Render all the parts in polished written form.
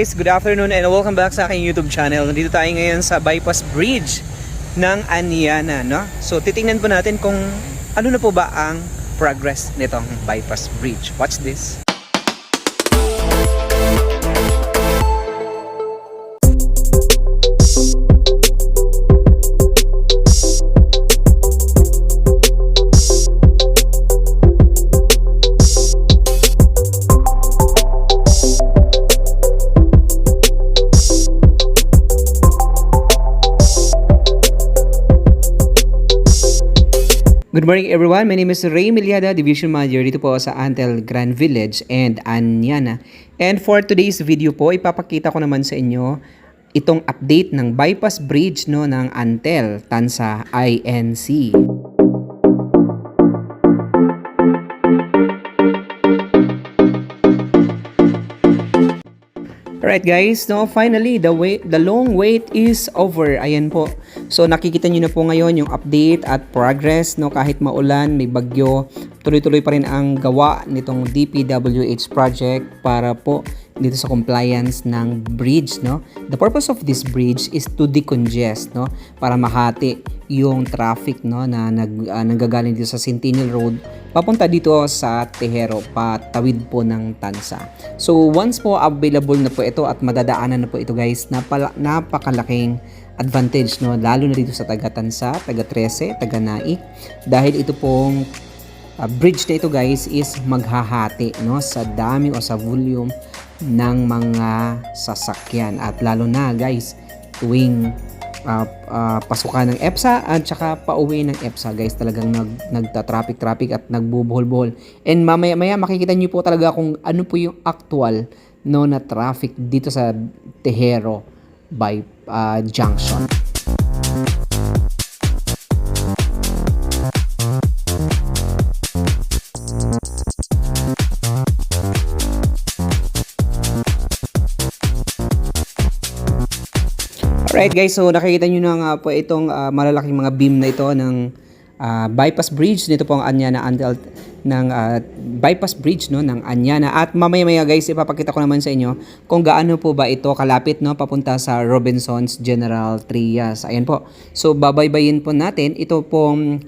Guys, good afternoon and welcome back sa aking YouTube channel. Nandito tayo ngayon sa Bypass Bridge ng Anyana, no? So titingnan po natin kung ano na po ba ang progress nitong Bypass Bridge. Watch this. Good morning everyone, my name is Ray Miliada, Division Manager dito po sa Antel Grand Village and Anyana. And for today's video po, ipapakita ko naman sa inyo itong update ng Bypass Bridge no, ng Antel Tansa INC. Alright guys, no, finally the long wait is over. Ayan po. So nakikita niyo na po ngayon yung update at progress, no, kahit maulan, may bagyo, tuloy-tuloy pa rin ang gawa nitong DPWH project para po dito sa compliance ng bridge, no. The purpose of this bridge is to decongest, no, para mahati yung traffic, no, na nanggagaling dito sa Centennial Road papunta dito sa Tejero, patawid po ng Tansa. So once po available na po ito at madadaanan na po ito guys, napakalaking advantage, no, lalo na dito sa taga Tansa, taga 13, taga Naik, dahil ito pong bridge na ito guys is maghahati, no, sa dami o sa volume ng mga sasakyan at lalo na guys tuwing pasukan ng EPSA at saka pauwi ng EPSA guys, talagang nagta-traffic at nagbubuhol-buhol. And mamaya makikita niyo po talaga kung ano po yung actual, no, na traffic dito sa Tejero by junction. Alright guys, so nakikita nyo na nga po itong malalaking mga beam na ito ng Bypass Bridge. Nito po ang Anyana Antel ng Bypass Bridge, no, ng Anyana. At mamaya guys, ipapakita ko naman sa inyo kung gaano po ba ito kalapit, no, papunta sa Robinsons General Trias. Ayan po. So babaybayin po natin ito pong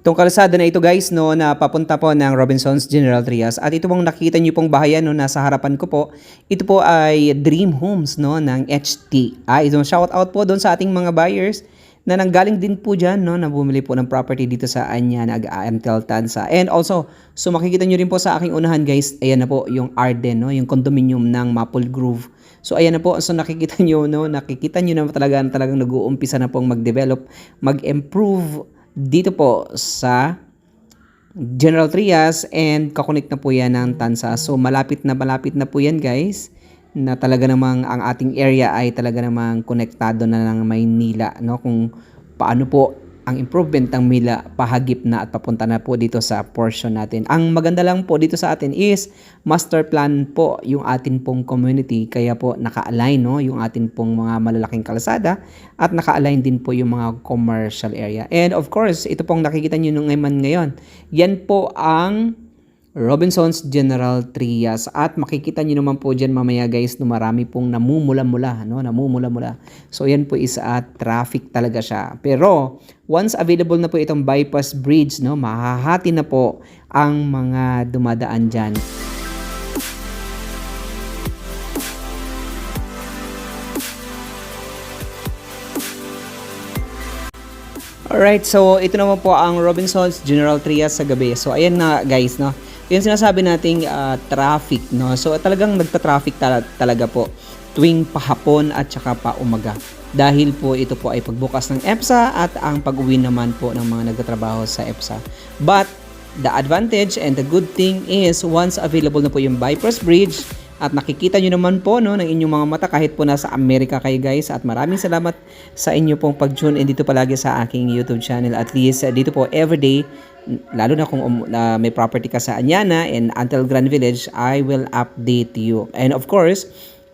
itong kalsada na ito guys, no, na papunta po ng Robinsons General Trias. At ito pong nakikita nyo pong bahayan, no, nasa harapan ko po, ito po ay Dream Homes, no, ng HTI. So shout out po doon sa ating mga buyers na nanggaling din po dyan, no, na bumili po ng property dito sa Anyana Antel Tansa. And also, so makikita nyo rin po sa aking unahan guys, ayan na po yung Arden, no, yung condominium ng Maple Grove. So ayan na po, so nakikita nyo na talagang nag-uumpisa na pong mag-develop, mag-improve dito po sa General Trias and kakonect na po yan ng Tansa. So malapit na po yan guys, na talaga namang ang ating area ay talaga namang konektado na ng Maynila, no, kung paano po ang improvement ng Mila pahagip na at papunta na po dito sa portion natin. Ang maganda lang po dito sa atin is master plan po yung atin pong community, kaya po naka-align, no, yung atin pong mga malalaking kalsada at naka-align din po yung mga commercial area. And of course, ito pong nakikita nyo ngayon, yan po ang Robinsons General Trias at makikita nyo naman po dyan mamaya guys na marami pong namumula-mula, no? Namumula-mula. So yan po is traffic talaga siya. Pero once available na po itong Bypass Bridge, no, mahahati na po ang mga dumadaan dyan. Alright, so ito naman po ang Robinsons General Trias sa gabi. So ayan na guys, no. Yung sinasabi nating traffic, no. So talagang nagta-traffic talaga po tuwing pahapon at saka pa umaga. Dahil po ito po ay pagbukas ng EPSA at ang pag-uwi naman po ng mga nagtatrabaho sa EPSA. But the advantage and the good thing is once available na po yung Bypass Bridge at nakikita nyo naman po, no, ng inyong mga mata kahit po nasa Amerika kayo guys. At maraming salamat sa inyo pong pag-tune in dito palagi sa aking YouTube channel. At least dito po everyday, lalo na kung may property ka sa Anyana and Antel Grand Village, I will update you. And of course,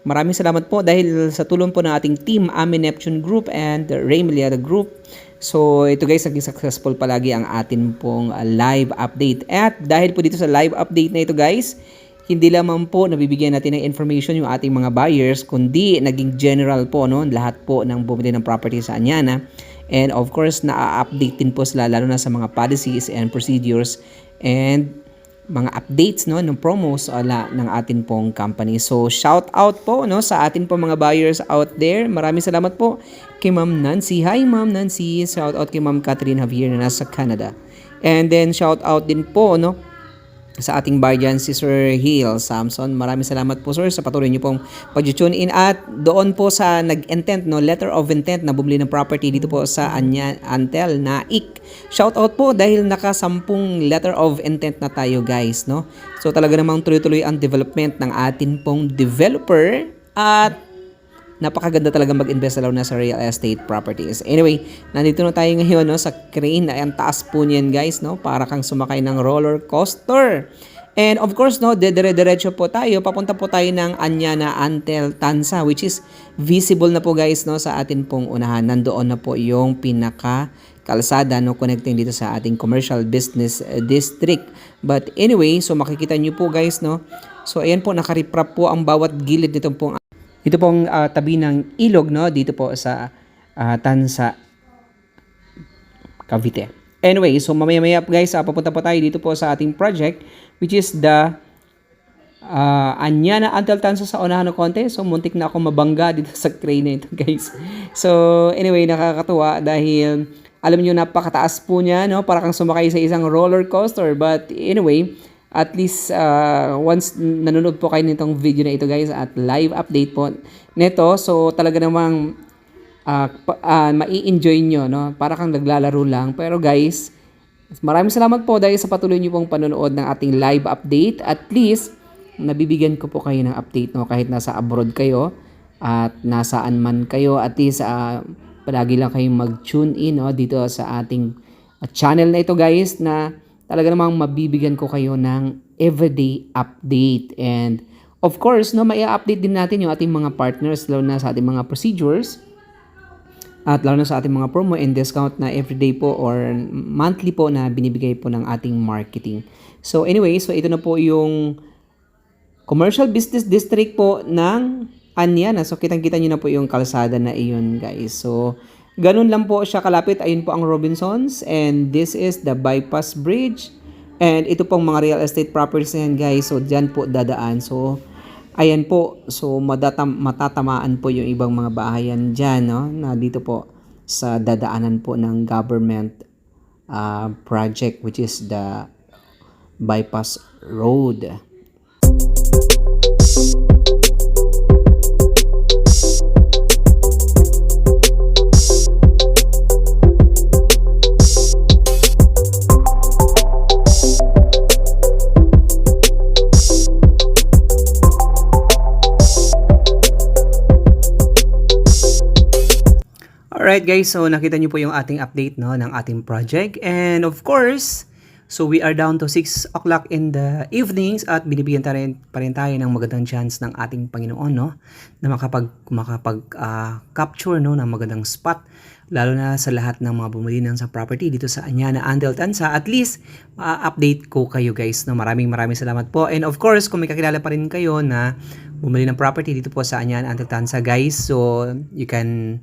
maraming salamat po dahil sa tulong po ng ating team, Ami Neptune Group and Ray Miliada Group. So ito guys, naging successful palagi ang atin pong live update. At dahil po dito sa live update na ito guys, hindi lamang po nabibigyan natin ng information yung ating mga buyers, kundi naging general po, no, lahat po ng bumili ng property sa Anyana. And of course, na-update din po sila lalo na sa mga policies and procedures and mga updates, no, ng promos ng atin pong company. So shout out po, no, sa atin po mga buyers out there. Maraming salamat po kay Ma'am Nancy. Hi Ma'am Nancy. Shout out kay Ma'am Catherine Javier na nasa Canada. And then shout out din po, no, sa ating buyer dyan, si Sir Hill Samson. Maraming salamat po sir sa patuloy niyo pong pag-tune in at doon po sa nag-intent, no, letter of intent na bumili ng property dito po sa Antel Naik. Shout out po dahil naka-10 letter of intent na tayo guys, no. So talaga namang tuloy-tuloy ang development ng atin pong developer at napakaganda talaga mag-invest lalo na sa real estate properties. Anyway, nandito na tayo ngayon, no, sa crane. Ang taas po niyan guys, no, para kang sumakay ng roller coaster. And of course, no, dire-diretso po tayo. Papunta po tayo ng Anyana Antel Tansa, which is visible na po guys, no, sa atin pong unahan. Nandoon na po yung pinaka kalsada, no, connecting dito sa ating commercial business district. But anyway, so makikita nyo po guys, no. So ayan po, nakariprap po ang bawat gilid nito pong ito pong tabi ng ilog, no, dito po sa Tansa, Cavite. Anyway, so mamaya-maya guys, papunta po tayo dito po sa ating project, which is the Anyana Antel Tansa sa unahan ng konti. So muntik na ako mabangga dito sa crane na ito guys. So anyway, nakakatuwa dahil alam niyo napakataas po niya, no, para kang sumakay sa isang roller coaster. But anyway, at least once nanonood po kayo nitong video na ito guys at live update po nito, so talaga namang mai-enjoy nyo, no? Para kang naglalaro lang. Pero guys, maraming salamat po dahil sa patuloy nyo pong panonood ng ating live update. At least nabibigyan ko po kayo ng update, no? Kahit nasa abroad kayo at nasaan man kayo, at least palagi lang kayong mag-tune in, no, dito sa ating channel na ito guys, na talaga namang mabibigyan ko kayo ng everyday update. And of course, no, mai-update din natin yung ating mga partners, lalo na sa ating mga procedures at lalo na sa ating mga promo and discount na everyday po or monthly po na binibigay po ng ating marketing. So anyway, so ito na po yung commercial business district po ng Anyana. So kitang-kita nyo na po yung kalsada na iyon guys. So ganun lang po siya kalapit. Ayun po ang Robinsons. And this is the bypass bridge. And ito pong mga real estate properties na yan guys. So dyan po dadaan. So ayan po. So matatamaan po yung ibang mga bahayan dyan, no, na dito po sa dadaanan po ng government project, which is the bypass road. Alright guys, so nakita niyo po yung ating update, no, ng ating project. And of course, so we are down to 6 o'clock in the evenings at binibigyan pa rin tayo ng magandang chance ng ating Panginoon, no, na makapag-capture, no, ng magandang spot, lalo na sa lahat ng mga bumili ng sa property dito sa Anyana Antel Tansa. At least update ko kayo guys, no. Maraming salamat po. And of course, kung may kakilala pa rin kayo na bumili ng property dito po sa Anyana Antel Tansa guys, so you can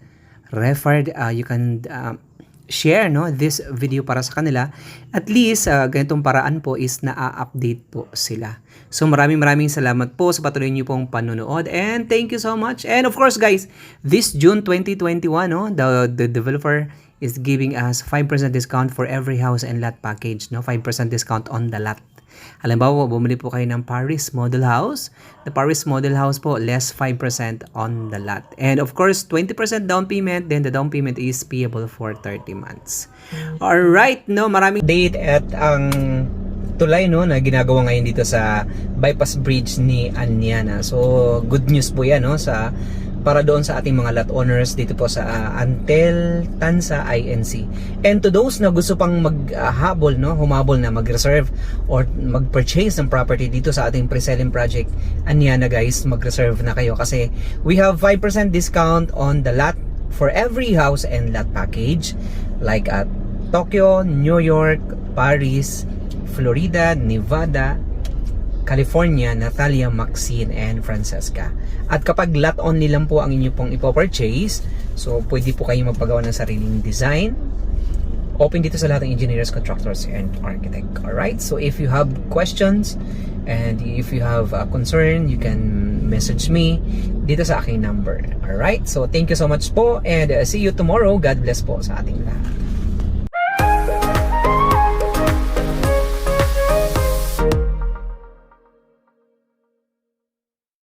share, no, this video para sa kanila. At least ganitong paraan po is na-update po sila. So maraming salamat po sa patuloy niyo pong panonood, and thank you so much. And of course guys, this June 2021, no, the developer is giving us 5% discount for every house and lot package, no, 5% discount on the lot. Halimbawa, bumili po kayo ng Paris Model House. The Paris Model House po, less 5% on the lot. And of course, 20% down payment. Then the down payment is payable for 30 months. Alright, no, maraming date at ang tulay, no, na ginagawa ngayon dito sa bypass bridge ni Anyana. So, good news po yan, no, para doon sa ating mga lot owners dito po sa Antel Tansa INC. And to those na gusto pang maghabol, no, humabol na mag-reserve or mag-purchase ng property dito sa ating pre-selling project Anyana guys, mag-reserve na kayo kasi we have 5% discount on the lot for every house and lot package like at Tokyo, New York, Paris, Florida, Nevada, California, Natalia, Maxine, and Francesca. At kapag lot only lang po ang inyo pong ipo-purchase, so pwede po kayo magpagawa ng sariling design. Open dito sa lahat ng engineers, contractors, and architect. Alright? So if you have questions and if you have a concern, you can message me dito sa aking number. Alright? So thank you so much po and see you tomorrow. God bless po sa ating lahat.